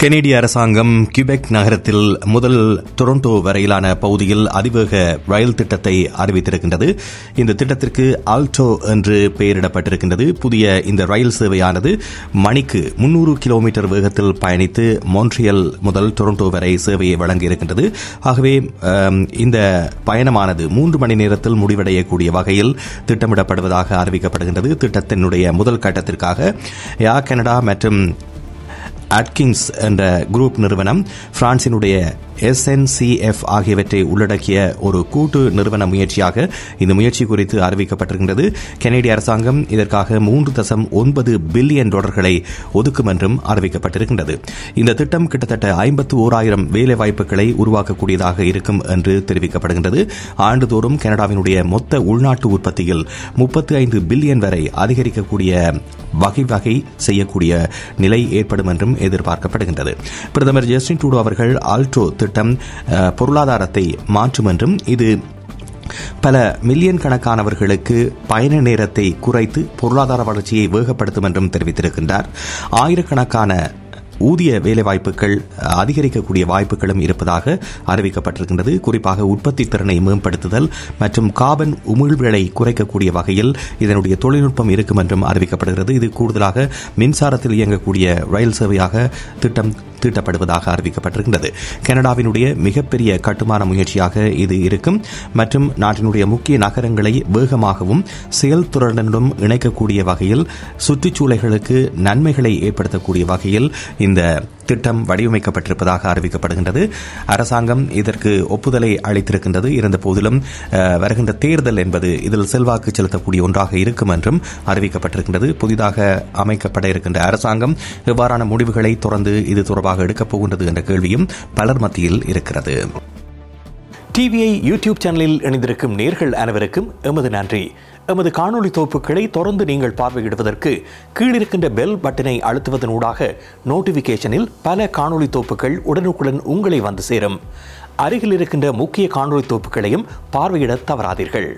கனேடிய அரசாங்கம் கியூபெக் நகரத்தில் முதல் டொரண்டோ வரையிலான பகுதியில் அதிவேக ரயில் திட்டத்தை அறிவித்திருக்கின்றது. இந்த திட்டத்திற்கு ஆல்டோ என்று பெயரிடப்பட்டிருக்கின்றது. புதிய இந்த ரயில் சேவையானது மணிக்கு 300 கிலோமீட்டர் வேகத்தில் பயணித்து மொன்ட்ரியல் முதல் டொரண்டோ வரை சேவையை வழங்கியிருக்கின்றது. ஆகவே இந்த பயணமானது 3 மணி நேரத்தில் முடிவடையக்கூடிய வகையில் திட்டமிடப்படுவதாக அறிவிக்கப்படுகின்றது. திட்டத்தினுடைய முதல் கட்டத்திற்காக ஏர் கனடா மற்றும் அட்கின்ஸ் என்ற குரூப் நிறுவனம் பிரான்சினுடைய SNCF ஆகியவற்றை உள்ளடக்கிய ஒரு கூட்டு நிறுவன முயற்சியாக இந்த முயற்சி குறித்து அறிவிக்கப்பட்டிருக்கின்றது. கனேடிய அரசாங்கம் இதற்காக $3.9 பில்லியன் ஒதுக்கும் என்றும் அறிவிக்கப்பட்டிருக்கின்றது. இந்த திட்டம் கிட்டத்தட்ட 51,000 வேலைவாய்ப்புகளை உருவாக்கக்கூடியதாக இருக்கும் என்று தெரிவிக்கப்படுகின்றது. ஆண்டுதோறும் கனடாவினுடைய மொத்த உள்நாட்டு உற்பத்தியில் 35 பில்லியன் வரை அதிகரிக்கக்கூடிய வகை செய்யக்கூடிய நிலை ஏற்படும் என்றும் எதிர்பார்க்கப்படுகின்றது. பிரதமர் ஜஸ்டின் ட்ரூடோ அவர்கள் ஆல்டோ திட்டம் பொருளாதாரத்தை மாற்றும் என்றும் இது பல மில்லியன் கணக்கானவர்களுக்கு பயண நேரத்தை குறைத்து பொருளாதார வளர்ச்சியை வேகப்படுத்தும் என்றும் தெரிவித்திருக்கின்றார். ஆயிரக்கணக்கான ஊதிய வேலைவாய்ப்புகள் அதிகரிக்கக்கூடிய வாய்ப்புகளும் இருப்பதாக அறிவிக்கப்பட்டிருக்கின்றது. குறிப்பாக உற்பத்தி திறனை மேம்படுத்துதல் மற்றும் கார்பன் உமிழ்வுகளை குறைக்கக்கூடிய வகையில் இதனுடைய தொழில்நுட்பம் இருக்கும் என்றும் அறிவிக்கப்படுகிறது. இது கூடுதலாக மின்சாரத்தில் இயங்கக்கூடிய ரயில் சேவையாக திட்டம் தீட்டப்படுவதாக அறிவிக்கப்பட்டிருக்கின்றது. கனடாவினுடைய மிகப்பெரிய கட்டுமான முயற்சியாக இது இருக்கும் மற்றும் நாட்டினுடைய முக்கிய நகரங்களை வேகமாகவும் செயல்திறனுடன் இணைக்கக்கூடிய வகையில் சுற்றுச்சூழல்களுக்கு நன்மைகளை ஏற்படுத்தக்கூடிய வகையில் இந்த திட்டம் வடிவமைக்கப்பட்டிருப்பதாக அறிவிக்கப்படுகின்றது. அரசாங்கம் இதற்கு ஒப்புதலை அளித்திருக்கின்றது. இருந்த போதிலும் வருகின்ற தேர்தல் என்பது இதில் செல்வாக்கு செலுத்தக்கூடிய ஒன்றாக இருக்கும் என்றும் அறிவிக்கப்பட்டிருக்கின்றது. புதிதாக அமைக்கப்பட இருக்கின்ற அரசாங்கம் எவ்வாறான முடிவுகளை தொடர்ந்து இது தொடர்பாக எடுக்கப் போகின்றது என்ற கேள்வியும் பலர் மத்தியில் இருக்கிறது. டிவிஐ யூடியூப் சேனலில் இணைந்திருக்கும் நேர்கள் அனைவருக்கும் எமது நன்றி. எமது காணொலி தொகுப்புகளை தொடர்ந்து நீங்கள் பார்வையிடுவதற்கு கீழிருக்கின்ற பெல் பட்டனை அழுத்துவதனூடாக நோட்டிபிகேஷனில் பல காணொலி தொகுப்புகள் உடனுக்குடன் உங்களை வந்து சேரும். அருகில் இருக்கின்ற முக்கிய காணொலி தொகுப்புகளையும் பார்வையிட தவறாதீர்கள்.